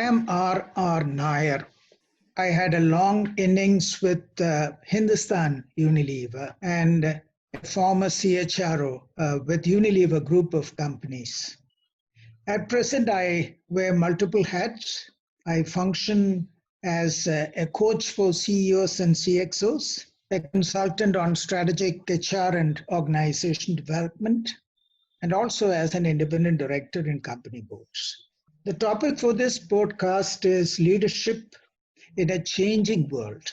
am RR Nair. I had a long innings with Hindustan Unilever and a former CHRO with Unilever Group of companies. At present, I wear multiple hats. I function as a coach for CEOs and CXOs, a consultant on strategic HR and organization development, and also as an independent director in company boards. The topic for this podcast is leadership in a changing world,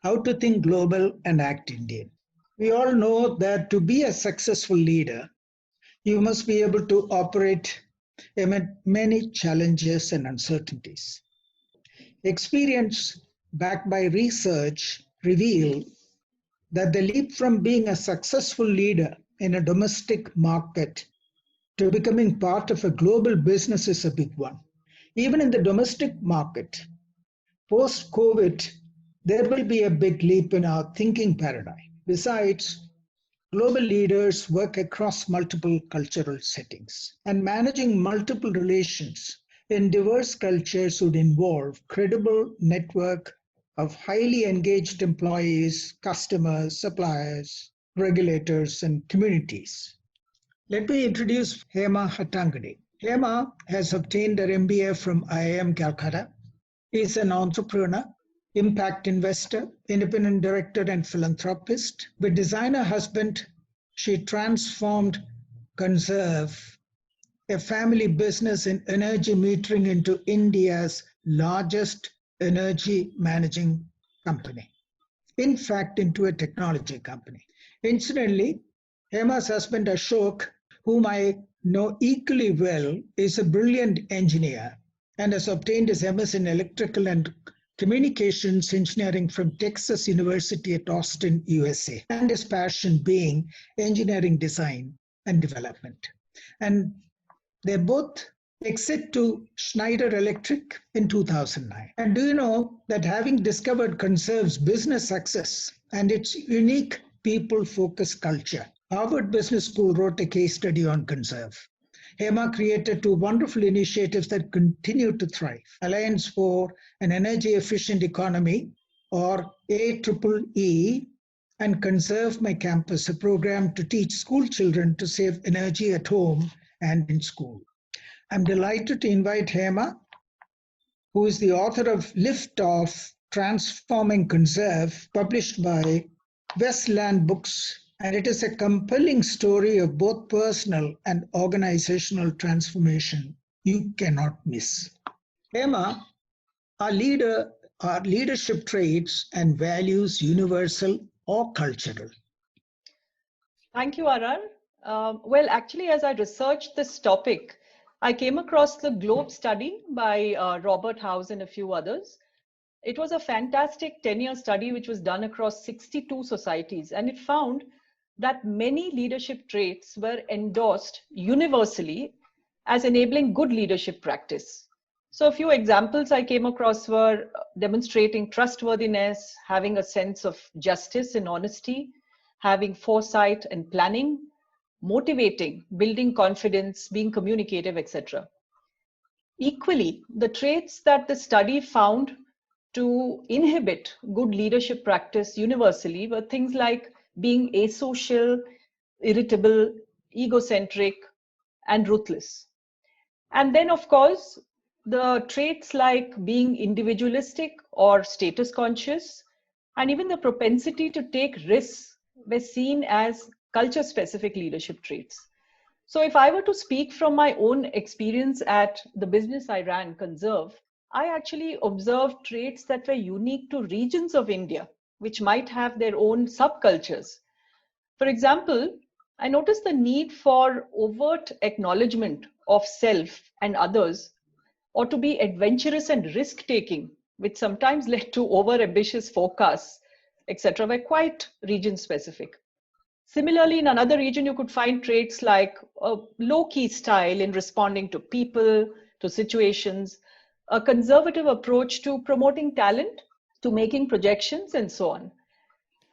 how to think global and act Indian. We all know that to be a successful leader, you must be able to operate amid many challenges and uncertainties. Experience backed by research reveal that the leap from being a successful leader in a domestic market to becoming part of a global business is a big one. Even in the domestic market, post-COVID, there will be a big leap in our thinking paradigm. Besides, global leaders work across multiple cultural settings, and managing multiple relations in diverse cultures would involve credible network of highly engaged employees, customers, suppliers, regulators, and communities. Let me introduce Hema Hattangady. Hema has obtained her MBA from IIM Calcutta. He is an entrepreneur, impact investor, independent director, and philanthropist. With designer husband, she transformed Conserve, a family business in energy metering, into India's largest energy managing company. In fact, into a technology company. Incidentally, Hema's husband Ashok, whom I know equally well, is a brilliant engineer and has obtained his MS in electrical and communications engineering from Texas University at Austin, USA, and his passion being engineering design and development. And they both exit to Schneider Electric in 2009. And do you know that having discovered Conserve's business success and its unique people-focused culture, Harvard Business School wrote a case study on Conserve. Hema created two wonderful initiatives that continue to thrive: Alliance for an Energy Efficient Economy, or AEEE, and Conserve My Campus, a program to teach school children to save energy at home and in school. I'm delighted to invite Hema, who is the author of Lift Off, Transforming Conserve, published by Westland Books. And it is a compelling story of both personal and organizational transformation you cannot miss. Hema, are leadership traits and values universal or cultural? Thank you, RR. Well, actually, as I researched this topic, I came across the Globe study by Robert House and a few others. It was a fantastic 10-year study which was done across 62 societies, and it found that many leadership traits were endorsed universally as enabling good leadership practice. So a few examples I came across were demonstrating trustworthiness, having a sense of justice and honesty, having foresight and planning, motivating, building confidence, being communicative, etc. Equally, the traits that the study found to inhibit good leadership practice universally were things like being asocial, irritable, egocentric, and ruthless. And then, of course, the traits like being individualistic or status conscious, and even the propensity to take risks were seen as culture-specific leadership traits. So if I were to speak from my own experience at the business I ran, Conserve, I actually observed traits that were unique to regions of India, which might have their own subcultures. For example, I noticed the need for overt acknowledgement of self and others, or to be adventurous and risk-taking, which sometimes led to over-ambitious forecasts, etc., were quite region-specific. Similarly, in another region, you could find traits like a low-key style in responding to people, to situations, a conservative approach to promoting talent, to making projections, and so on.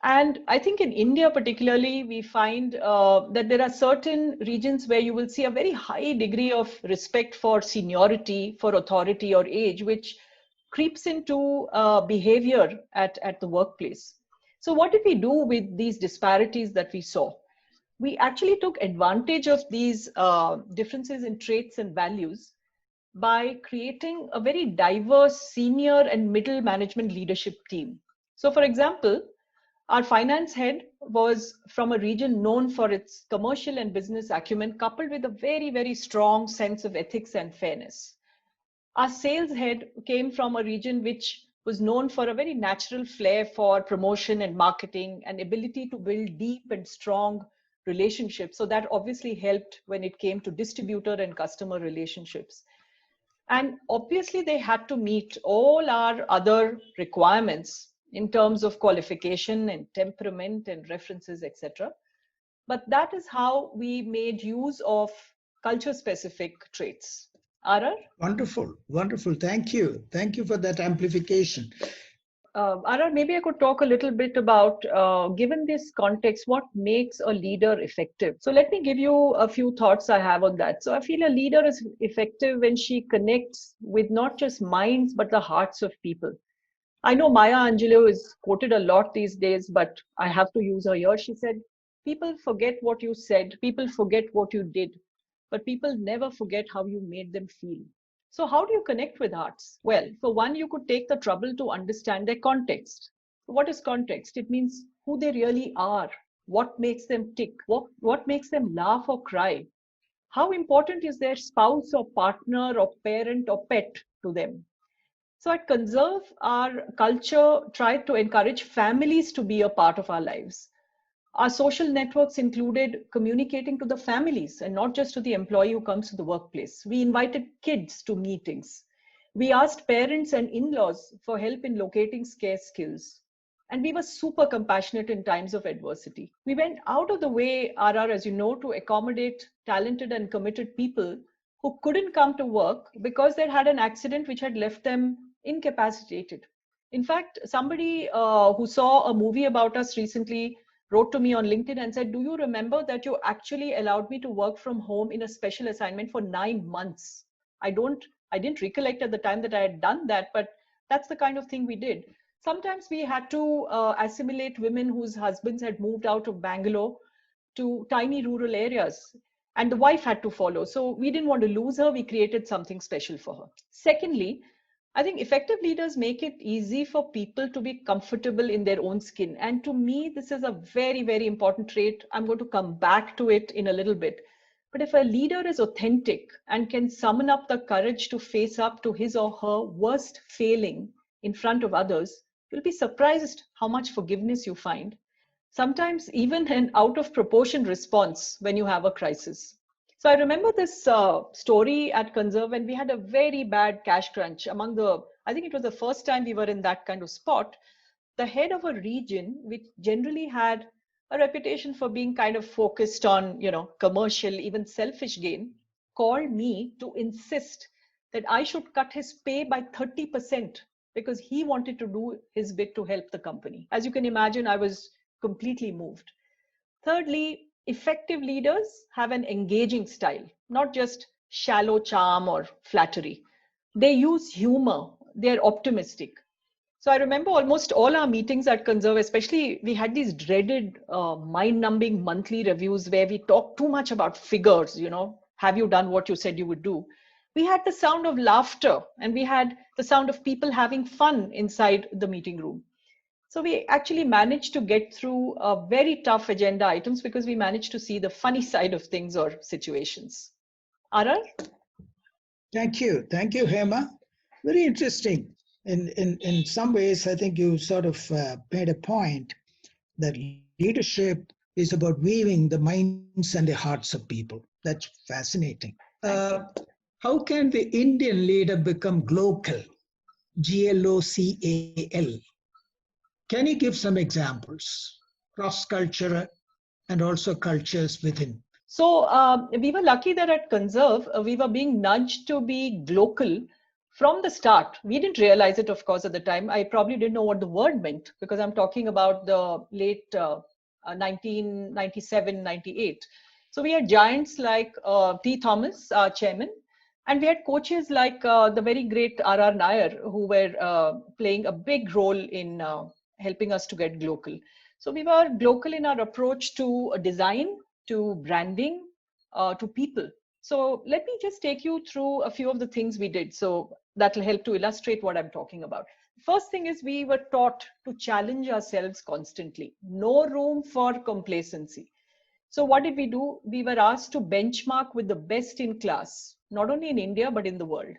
And I think in India particularly, we find that there are certain regions where you will see a very high degree of respect for seniority, for authority or age, which creeps into behavior at the workplace. So what did we do with these disparities that we saw? We actually took advantage of these differences in traits and values by creating a very diverse senior and middle management leadership team. So, for example, our finance head was from a region known for its commercial and business acumen, coupled with a very, very strong sense of ethics and fairness. Our sales head came from a region which was known for a very natural flair for promotion and marketing and ability to build deep and strong relationships. So that obviously helped when it came to distributor and customer relationships. And obviously, they had to meet all our other requirements in terms of qualification and temperament and references, etc. But that is how we made use of culture specific traits. RR? Wonderful, wonderful. Thank you. Thank you for that amplification. RR, maybe I could talk a little bit about, given this context, what makes a leader effective? So let me give you a few thoughts I have on that. So I feel a leader is effective when she connects with not just minds, but the hearts of people. I know Maya Angelou is quoted a lot these days, but I have to use her here. She said, people forget what you said, people forget what you did, but people never forget how you made them feel. So, how do you connect with hearts? Well, for one, you could take the trouble to understand their context. What is context? It means who they really are, what makes them tick, what makes them laugh or cry. How important is their spouse or partner or parent or pet to them? So at Conserve, our culture tried to encourage families to be a part of our lives. Our social networks included communicating to the families and not just to the employee who comes to the workplace. We invited kids to meetings. We asked parents and in-laws for help in locating scarce skills. And we were super compassionate in times of adversity. We went out of the way, RR, as you know, to accommodate talented and committed people who couldn't come to work because they had an accident which had left them incapacitated. In fact, somebody who saw a movie about us recently wrote to me on LinkedIn and said, do you remember that you actually allowed me to work from home in a special assignment for 9 months? I didn't recollect at the time that I had done that, but that's the kind of thing we did. Sometimes we had to assimilate women whose husbands had moved out of Bangalore to tiny rural areas, and the wife had to follow. So we didn't want to lose her. We created something special for her. Secondly, I think effective leaders make it easy for people to be comfortable in their own skin. And to me, this is a very, very important trait. I'm going to come back to it in a little bit. But if a leader is authentic and can summon up the courage to face up to his or her worst failing in front of others, you'll be surprised how much forgiveness you find. Sometimes even an out of proportion response when you have a crisis. So I remember this story at Conserve when we had a very bad cash crunch I think it was the first time we were in that kind of spot. The head of a region, which generally had a reputation for being kind of focused on, commercial, even selfish gain, called me to insist that I should cut his pay by 30% because he wanted to do his bit to help the company. As you can imagine, I was completely moved. Thirdly, effective leaders have an engaging style, not just shallow charm or flattery. They use humor, they're optimistic. So I remember almost all our meetings at Conserve, especially we had these dreaded mind-numbing monthly reviews where we talked too much about figures, have you done what you said you would do? We had the sound of laughter and we had the sound of people having fun inside the meeting room. So we actually managed to get through very tough agenda items because we managed to see the funny side of things or situations. RR? Thank you. Thank you, Hema. Very interesting. In some ways, I think you sort of made a point that leadership is about weaving the minds and the hearts of people. That's fascinating. How can the Indian leader become glocal? GLOCAL. Can you give some examples? Cross-cultural and also cultures within. So we were lucky that at Conserve, we were being nudged to be glocal From the start, we didn't realize it, of course, at the time. I probably didn't know what the word meant because I'm talking about the late 1997, 98. So we had giants like T. Thomas, our chairman, and we had coaches like the very great RR Nair, who were playing a big role in helping us to get global. So we were global in our approach to design, to branding, to people. So let me just take you through a few of the things we did. So that will help to illustrate what I'm talking about. First thing is we were taught to challenge ourselves constantly. No room for complacency. So what did we do? We were asked to benchmark with the best in class, not only in India, but in the world.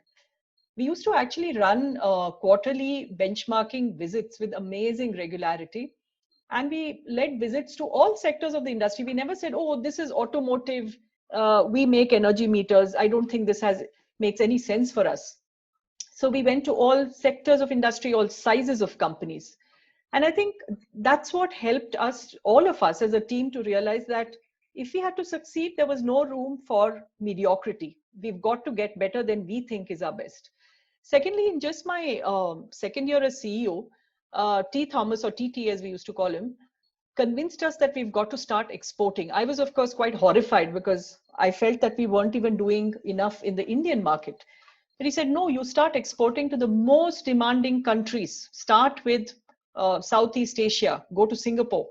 We used to actually run quarterly benchmarking visits with amazing regularity. And we led visits to all sectors of the industry. We never said, oh, this is automotive. We make energy meters. I don't think this makes any sense for us. So we went to all sectors of industry, all sizes of companies. And I think that's what helped us, all of us as a team, to realize that if we had to succeed, there was no room for mediocrity. We've got to get better than we think is our best. Secondly, in just my second year as CEO, T. Thomas, or TT as we used to call him, convinced us that we've got to start exporting. I was, of course, quite horrified because I felt that we weren't even doing enough in the Indian market. But he said, no, you start exporting to the most demanding countries. Start with Southeast Asia, go to Singapore.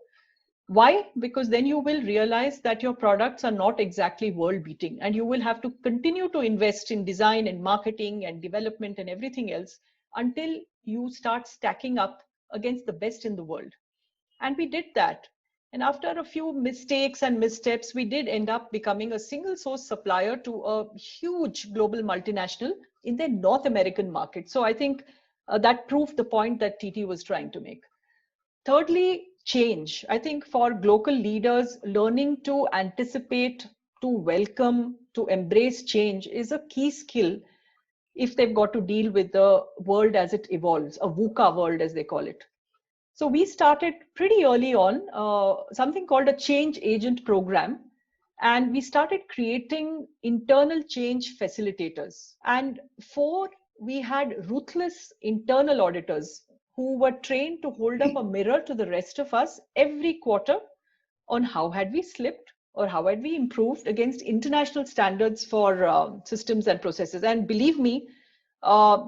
Why? Because then you will realize that your products are not exactly world beating, and you will have to continue to invest in design and marketing and development and everything else until you start stacking up against the best in the world. And we did that. And after a few mistakes and missteps, we did end up becoming a single source supplier to a huge global multinational in the North American market. So I think that proved the point that TT was trying to make. Thirdly, change. I think for global leaders, learning to anticipate, to welcome, to embrace change is a key skill if they've got to deal with the world as it evolves, a VUCA world as they call it. So we started pretty early on something called a change agent program. And we started creating internal change facilitators. And we had ruthless internal auditors who were trained to hold up a mirror to the rest of us every quarter on how had we slipped or how had we improved against international standards for systems and processes. And believe me,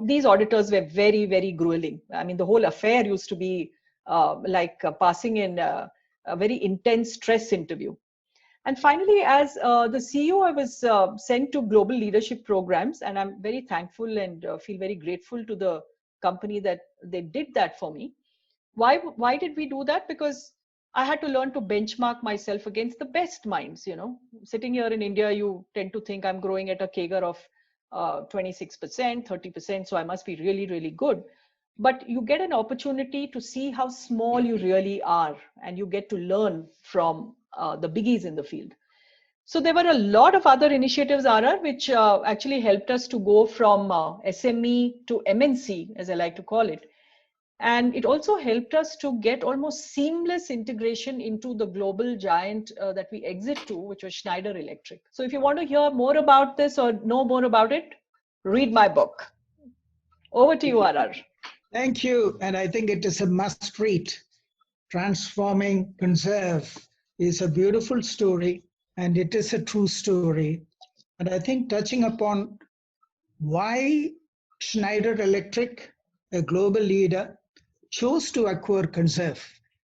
these auditors were very, very grueling. I mean, the whole affair used to be like passing in a very intense stress interview. And finally, as the CEO, I was sent to global leadership programs, and I'm very thankful and feel very grateful to the company that they did that for me. Why did we do that? Because I had to learn to benchmark myself against the best minds. You know, sitting here in India, you tend to think I'm growing at a CAGR of 26%, 30%, so I must be really, really good. But you get an opportunity to see how small you really are, and you get to learn from the biggies in the field. So there were a lot of other initiatives, RR, which actually helped us to go from SME to MNC, as I like to call it. And it also helped us to get almost seamless integration into the global giant that we exit to, which was Schneider Electric. So if you want to hear more about this or know more about it, read my book. Over to you, RR. Thank you. And I think it is a must read. Transforming Conserve is a beautiful story, and it is a true story. And I think touching upon why Schneider Electric, a global leader, chose to acquire Conserve,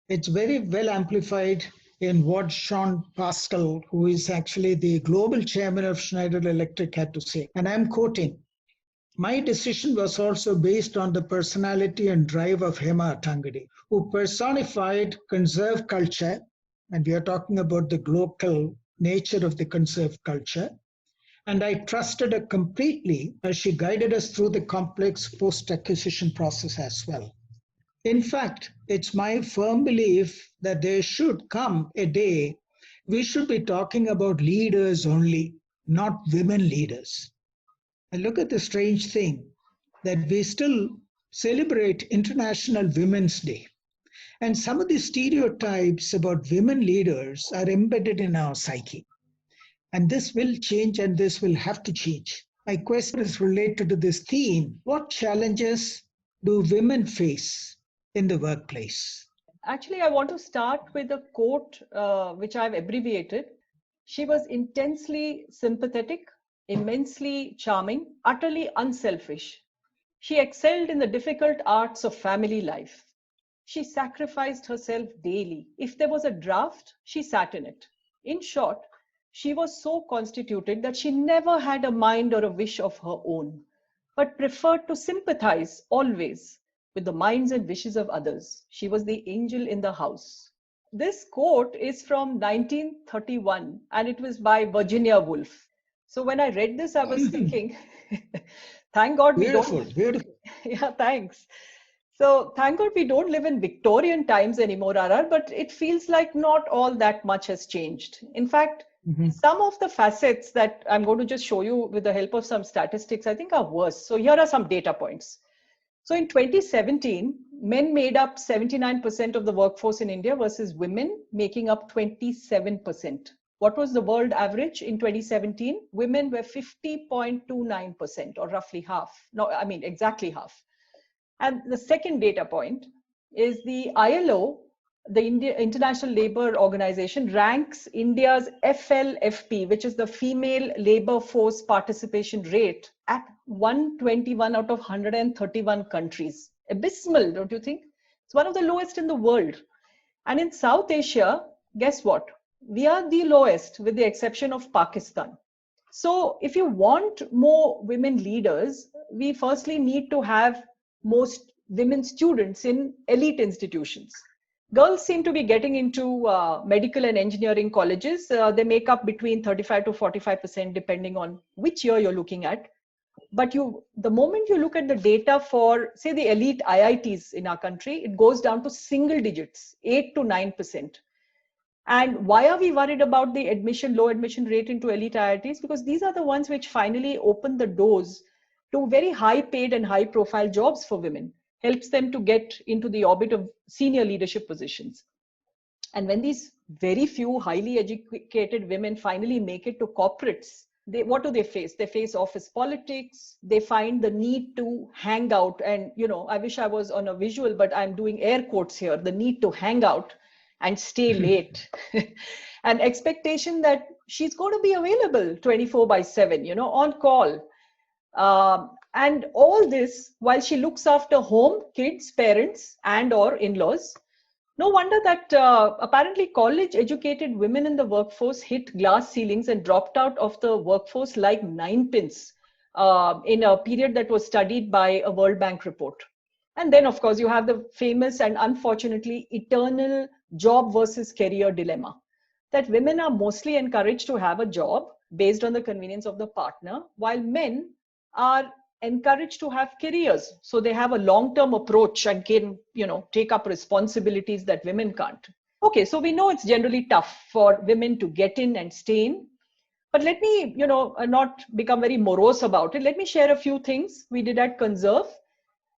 it's very well amplified in what Sean Pascal, who is actually the global chairman of Schneider Electric, had to say. And I'm quoting, "My decision was also based on the personality and drive of Hema Hattangady, who personified conserve culture," and we are talking about the global nature of the conserve culture, "and I trusted her completely as she guided us through the complex post-acquisition process as well. In fact, it's my firm belief that there should come a day we should be talking about leaders only, not women leaders." And look at the strange thing that we still celebrate International Women's Day. And some of the stereotypes about women leaders are embedded in our psyche. And this will change, and this will have to change. My question is related to this theme. What challenges do women face in the workplace? Actually, I want to start with a quote which I've abbreviated. She was intensely sympathetic, immensely charming, utterly unselfish. She excelled in the difficult arts of family life. She sacrificed herself daily. If there was a draft, she sat in it. In short, she was so constituted that she never had a mind or a wish of her own, but preferred to sympathize always with the minds and wishes of others. She was the angel in the house. This quote is from 1931 and it was by Virginia Woolf. So when I read this, I was thinking, thank God we don't. Beautiful, beautiful. Yeah, thanks. So thank God we don't live in Victorian times anymore, RR, but it feels like not all that much has changed. In fact, Mhm. some of the facets that I'm going to just show you with the help of some statistics, I think are worse. So here are some data points. So in 2017, men made up 79% of the workforce in India versus women making up 27%. What was the world average in 2017? Women were 50.29%, or roughly half. No, I mean exactly half. And the second data point is the ILO, the International Labour Organization, ranks India's FLFP, which is the female labor force participation rate, at 121 out of 131 countries. Abysmal, don't you think? It's one of the lowest in the world. And in South Asia, guess what? We are the lowest, with the exception of Pakistan. So if you want more women leaders, we firstly need to have most women students in elite institutions. Girls seem to be getting into medical and engineering colleges. They make up between 35 to 45% depending on which year you're looking at. But the moment you look at the data for, say, the elite IITs in our country, it goes down to single digits, 8 to 9%. And why are we worried about the low admission rate into elite IITs? Because these are the ones which finally open the doors to very high paid and high profile jobs for women, helps them to get into the orbit of senior leadership positions. And when these very few highly educated women finally make it to corporates, what do they face? They face office politics. They find the need to hang out. And, I wish I was on a visual, but I'm doing air quotes here, the need to hang out and stay late. An expectation that she's going to be available 24/7, on call. And all this while she looks after home, kids, parents, and or in-laws. No wonder that apparently college educated women in the workforce hit glass ceilings and dropped out of the workforce like ninepins in a period that was studied by a World Bank report. And then, of course, you have the famous and unfortunately eternal job versus career dilemma, that women are mostly encouraged to have a job based on the convenience of the partner, while men are encouraged to have careers. So they have a long-term approach and can, take up responsibilities that women can't. Okay, so we know it's generally tough for women to get in and stay in. But let me, not become very morose about it. Let me share a few things we did at Conserve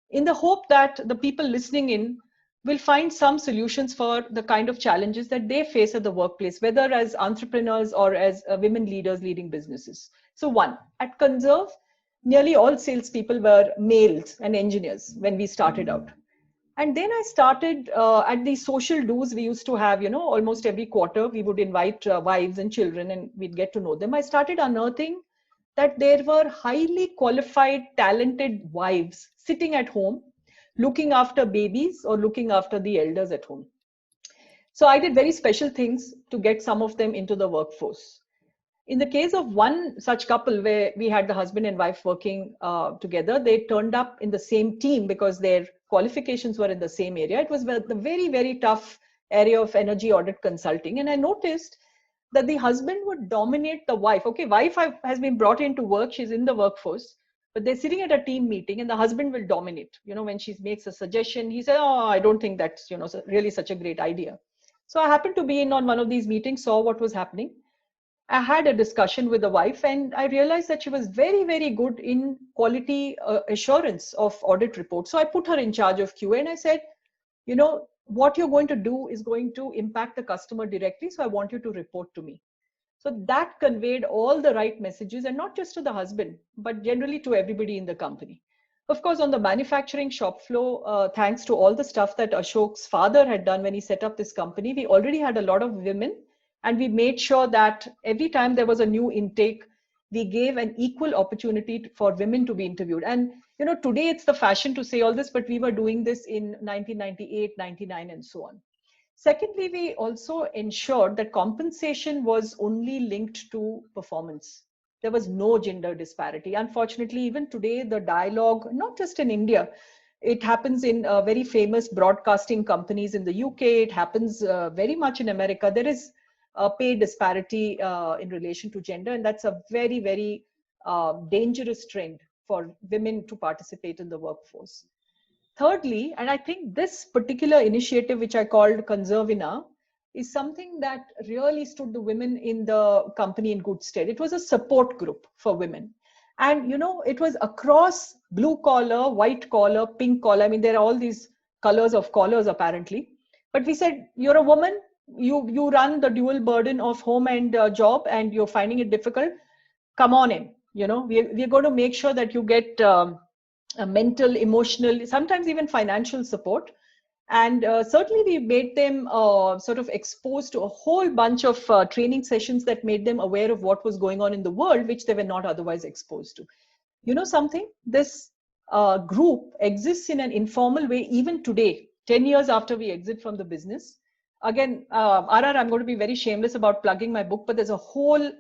in the hope that the people listening in will find some solutions for the kind of challenges that they face at the workplace, whether as entrepreneurs or as women leaders leading businesses. So one, at Conserve, nearly all salespeople were males and engineers when we started out. And then I started at the social do's we used to have, almost every quarter we would invite wives and children and we'd get to know them. I started unearthing that there were highly qualified, talented wives sitting at home, looking after babies or looking after the elders at home. So I did very special things to get some of them into the workforce. In the case of one such couple where we had the husband and wife working together, they turned up in the same team because their qualifications were in the same area. It was the very, very tough area of energy audit consulting. And I noticed that the husband would dominate the wife. Okay, wife has been brought into work, she's in the workforce, but they're sitting at a team meeting and the husband will dominate. When she makes a suggestion, he says, oh, I don't think that's really such a great idea. So I happened to be in on one of these meetings, saw what was happening. I had a discussion with the wife and I realized that she was very, very good in quality assurance of audit reports. So I put her in charge of QA and I said, what you're going to do is going to impact the customer directly. So I want you to report to me. So that conveyed all the right messages, and not just to the husband, but generally to everybody in the company. Of course, on the manufacturing shop floor, thanks to all the stuff that Ashok's father had done when he set up this company, we already had a lot of women, and we made sure that every time there was a new intake, we gave an equal opportunity for women to be interviewed. And today it's the fashion to say all this, but we were doing this in 1998, 99, and so on. Secondly, we also ensured that compensation was only linked to performance. There was no gender disparity. Unfortunately, even today, the dialogue, not just in India, it happens in very famous broadcasting companies in the UK. It happens very much in America. There is a pay disparity in relation to gender, and that's a very, very dangerous trend for women to participate in the workforce. Thirdly, and I think this particular initiative, which I called Conservina, is something that really stood the women in the company in good stead. It was a support group for women. And, it was across blue collar, white collar, pink collar. I mean, there are all these colors of collars, apparently. But we said, you're a woman, you run the dual burden of home and job, and you're finding it difficult. Come on in. We're going to make sure that you get mental, emotional, sometimes even financial support. And certainly we made them sort of exposed to a whole bunch of training sessions that made them aware of what was going on in the world, which they were not otherwise exposed to. You know something? This group exists in an informal way even today, 10 years after we exit from the business. Again, RR, I'm going to be very shameless about plugging my book, but there's a whole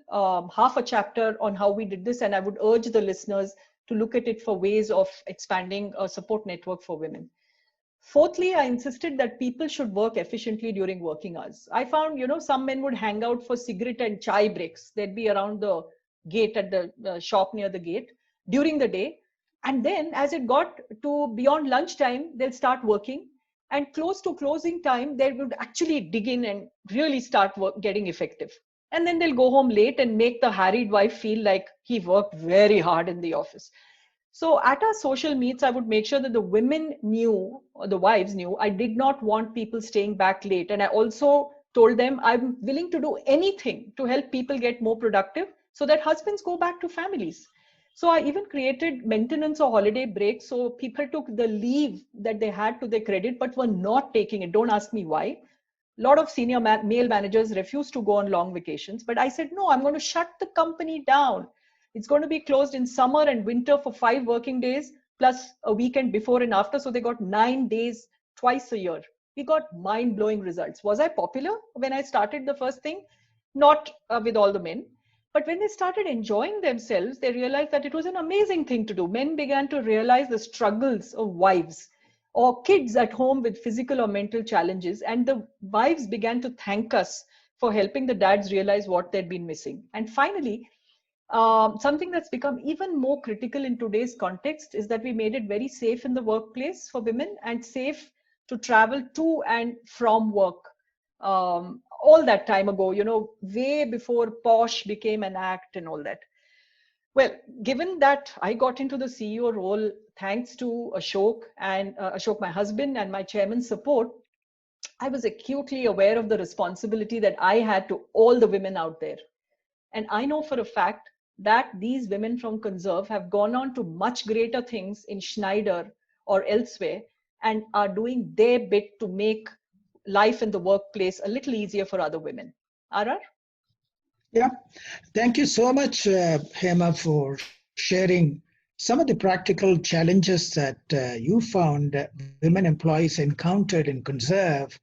half a chapter on how we did this, and I would urge the listeners to look at it for ways of expanding a support network for women. Fourthly, I insisted that people should work efficiently during working hours. I found, some men would hang out for cigarette and chai breaks. They'd be around the gate at the shop near the gate during the day. And then as it got to beyond lunchtime, they'll start working. And close to closing time, they would actually dig in and really start getting effective. And then they'll go home late and make the harried wife feel like he worked very hard in the office. So at our social meets, I would make sure that the women knew, or the wives knew, I did not want people staying back late. And I also told them I'm willing to do anything to help people get more productive so that husbands go back to families. So I even created maintenance or holiday breaks. So people took the leave that they had to their credit, but were not taking it. Don't ask me why. A lot of senior male managers refused to go on long vacations. But I said, no, I'm going to shut the company down. It's going to be closed in summer and winter for 5 working days, plus a weekend before and after. So they got 9 days twice a year. We got mind-blowing results. Was I popular when I started the first thing? Not with all the men. But when they started enjoying themselves, they realized that it was an amazing thing to do. Men began to realize the struggles of wives or kids at home with physical or mental challenges. And the wives began to thank us for helping the dads realize what they'd been missing. And finally, something that's become even more critical in today's context is that we made it very safe in the workplace for women and safe to travel to and from work. All that time ago, way before posh became an act and all that. Well, given that I got into the CEO role thanks to Ashok and Ashok, my husband, and my chairman's support, I was acutely aware of the responsibility that I had to all the women out there. And I know for a fact that these women from Conserve have gone on to much greater things in Schneider or elsewhere and are doing their bit to make life in the workplace a little easier for other women. RR? Yeah, thank you so much, Hema, for sharing some of the practical challenges that you found women employees encountered in Conserve,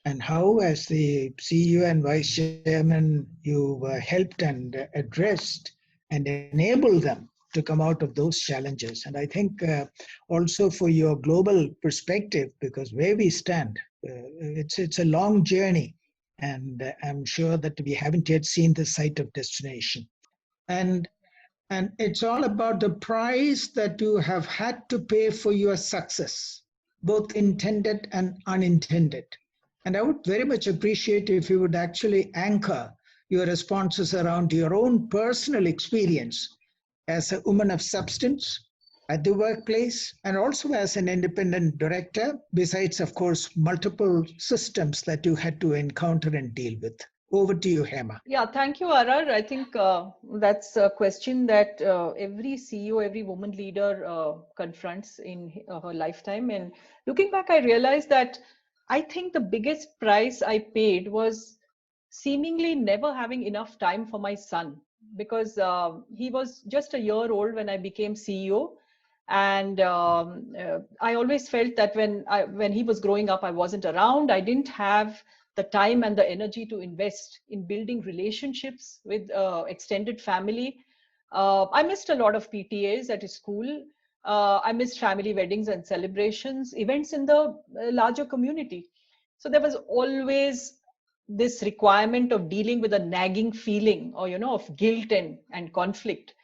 and how, as the CEO and Vice Chairman, you helped and addressed and enabled them to come out of those challenges. And I think also for your global perspective, because where we stand, it's a long journey, and I'm sure that we haven't yet seen the sight of destination. And and it's all about the price that you have had to pay for your success, both intended and unintended. And I would very much appreciate if you would actually anchor your responses around your own personal experience as a woman of substance at the workplace, and also as an independent director, besides, of course, multiple systems that you had to encounter and deal with. Over to you, Hema. Yeah, thank you, RR. I think that's a question that every CEO, every woman leader confronts in her lifetime. And looking back, I realized that I think the biggest price I paid was seemingly never having enough time for my son, because he was just a year old when I became CEO. And I always felt that when he was growing up, I wasn't around. I didn't have the time and the energy to invest in building relationships with extended family. I missed a lot of PTAs at his school. I missed family weddings and celebrations, events in the larger community. So there was always this requirement of dealing with a nagging feeling, or of guilt and conflict.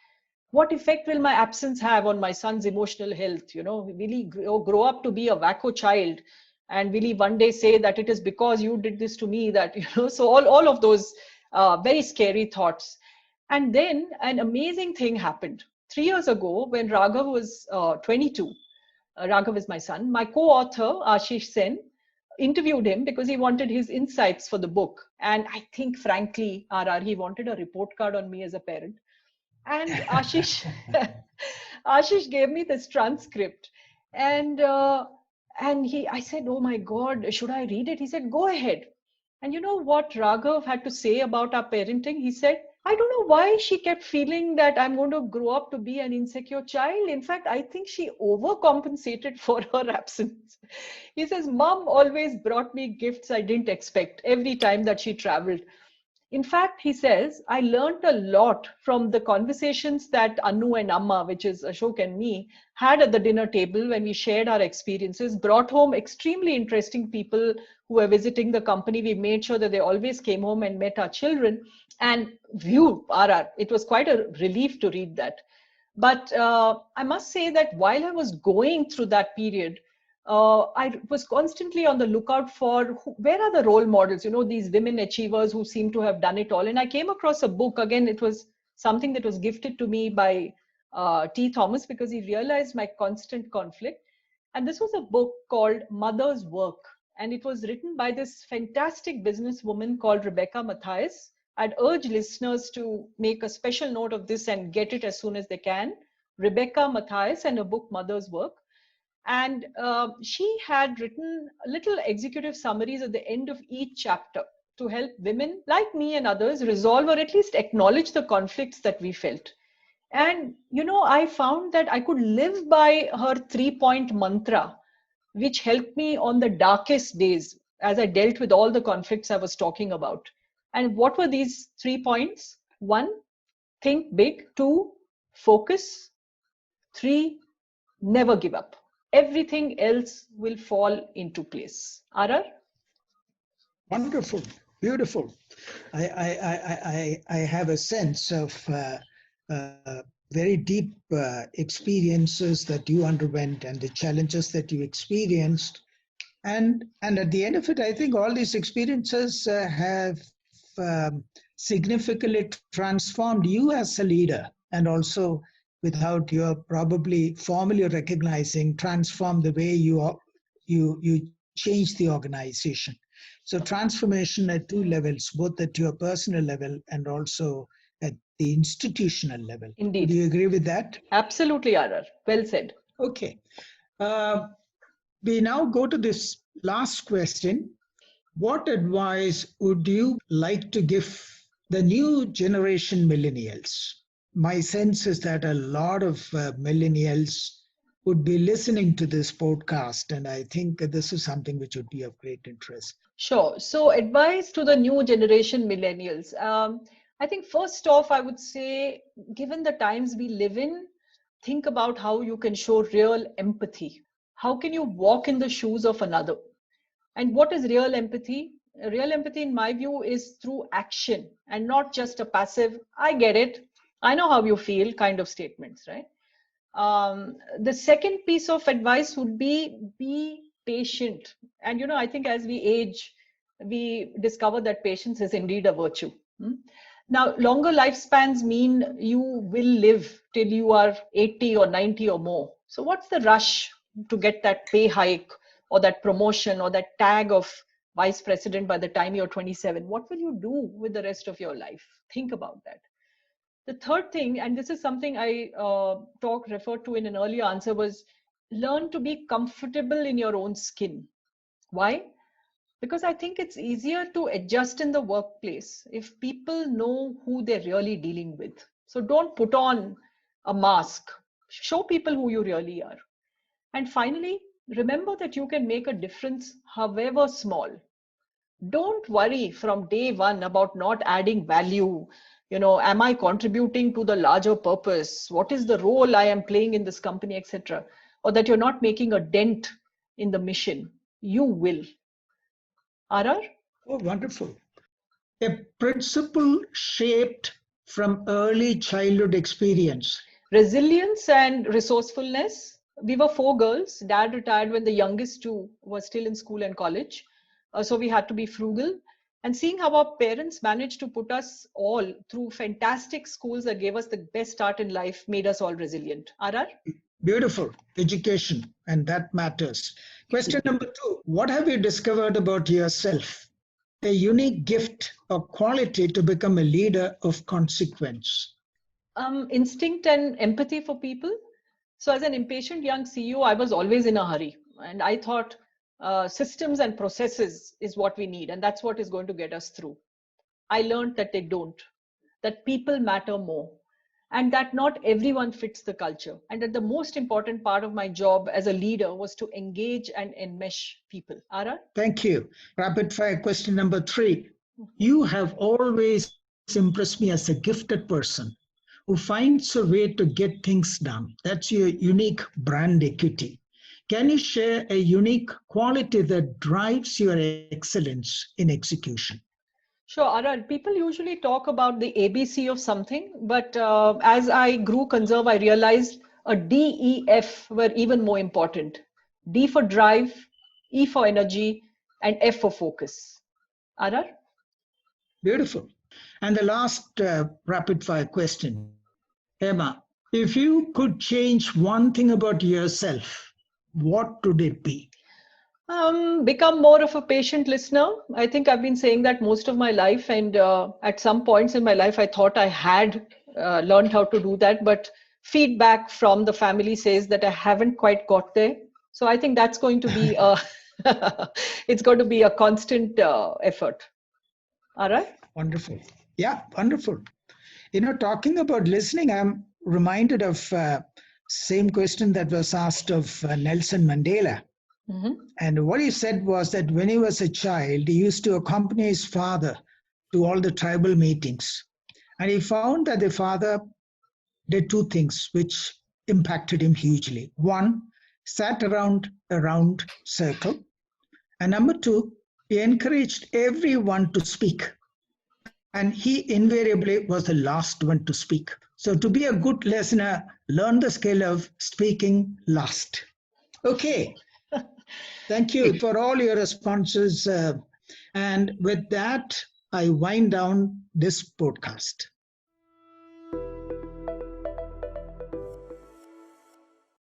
What effect will my absence have on my son's emotional health? Will he grow up to be a wacko child? And will he one day say that it is because you did this to me that, so all of those very scary thoughts. And then an amazing thing happened. 3 years ago, when Raghav was 22, Raghav is my son, my co-author, Ashish Sen, interviewed him because he wanted his insights for the book. And I think, frankly, RR, he wanted a report card on me as a parent. And Ashish, Ashish gave me this transcript, and I said, "Oh my God, should I read it?" He said, "Go ahead." And you know what Raghav had to say about our parenting? He said, "I don't know why she kept feeling that I'm going to grow up to be an insecure child. In fact, I think she overcompensated for her absence." He says, "Mom always brought me gifts I didn't expect every time that she traveled. In fact," he says, "I learned a lot from the conversations that Anu and Amma, which is Ashok and me, had at the dinner table when we shared our experiences, brought home extremely interesting people who were visiting the company. We made sure that they always came home and met our children. And view, RR, it was quite a relief to read that. But I must say that while I was going through that period, I was constantly on the lookout for where are the role models, these women achievers who seem to have done it all. And I came across a book. Again, it was something that was gifted to me by T. Thomas, because he realized my constant conflict. And this was a book called Mother's Work. And it was written by this fantastic businesswoman called Rebecca Mathias. I'd urge listeners to make a special note of this and get it as soon as they can. Rebecca Mathias and her book Mother's Work. And she had written little executive summaries at the end of each chapter to help women like me and others resolve, or at least acknowledge, the conflicts that we felt. And, I found that I could live by her 3-point mantra, which helped me on the darkest days as I dealt with all the conflicts I was talking about. And what were these 3 points? 1, think big. 2, focus. 3, never give up. Everything else will fall into place. RR? Wonderful, beautiful. I have a sense of very deep experiences that you underwent and the challenges that you experienced. And at the end of it, I think all these experiences have significantly transformed you as a leader, and also, without your probably formally recognizing, transform the way you change the organization. So transformation at two levels, both at your personal level and also at the institutional level. Indeed. Do you agree with that? Absolutely, RR. Well said. Okay. We now go to this last question. What advice would you like to give the new generation millennials? My sense is that a lot of millennials would be listening to this podcast, and I think this is something which would be of great interest. Sure. So, advice to the new generation millennials. I think first off, I would say, given the times we live in, think about how you can show real empathy. How can you walk in the shoes of another? And what is real empathy? Real empathy, in my view, is through action and not just a passive, I get it, I know how you feel kind of statements, right? The second piece of advice would be patient. And, I think as we age, we discover that patience is indeed a virtue. Now, longer lifespans mean you will live till you are 80 or 90 or more. So what's the rush to get that pay hike or that promotion or that tag of vice president by the time you're 27, what will you do with the rest of your life? Think about that. The third thing, and this is something I referred to in an earlier answer, was learn to be comfortable in your own skin. Why? Because I think it's easier to adjust in the workplace if people know who they're really dealing with. So don't put on a mask. Show people who you really are. And finally, remember that you can make a difference, however small. Don't worry from day one about not adding value. Am I contributing to the larger purpose? What is the role I am playing in this company, etc.? Or that you're not making a dent in the mission. You will. RR? Oh, wonderful. A principle shaped from early childhood experience. Resilience and resourcefulness. We were 4 girls. Dad retired when the youngest 2 were still in school and college. So we had to be frugal. And seeing how our parents managed to put us all through fantastic schools that gave us the best start in life made us all resilient. RR? Beautiful. Education, and that matters. Question number 2. What have you discovered about yourself? A unique gift or quality to become a leader of consequence. Instinct and empathy for people. So as an impatient young CEO, I was always in a hurry. And I thought systems and processes is what we need. And that's what is going to get us through. I learned that they don't, that people matter more, and that not everyone fits the culture. And that the most important part of my job as a leader was to engage and enmesh people. RR? Thank you. Rapid fire question number 3. You have always impressed me as a gifted person who finds a way to get things done. That's your unique brand equity. Can you share a unique quality that drives your excellence in execution? Sure, RR. People usually talk about the ABC of something, but as I grew conserve, I realized a D, E, F were even more important. D for drive, E for energy, and F for focus. RR? Beautiful. And the last rapid fire question. Hema, if you could change one thing about yourself, what would it be? Become more of a patient listener. I think I've been saying that most of my life, and at some points in my life, I thought I had learned how to do that, but feedback from the family says that I haven't quite got there. So I think that's going to be it's going to be a constant effort. All right. Wonderful. Yeah, wonderful. Talking about listening, I'm reminded of same question that was asked of Nelson Mandela. Mm-hmm. And what he said was that when he was a child, he used to accompany his father to all the tribal meetings. And he found that the father did 2 things which impacted him hugely. 1, sat around a round circle. And number 2, he encouraged everyone to speak. And he invariably was the last one to speak. So to be a good listener, learn the skill of speaking last. Okay. Thank you for all your responses. And with that, I wind down this podcast.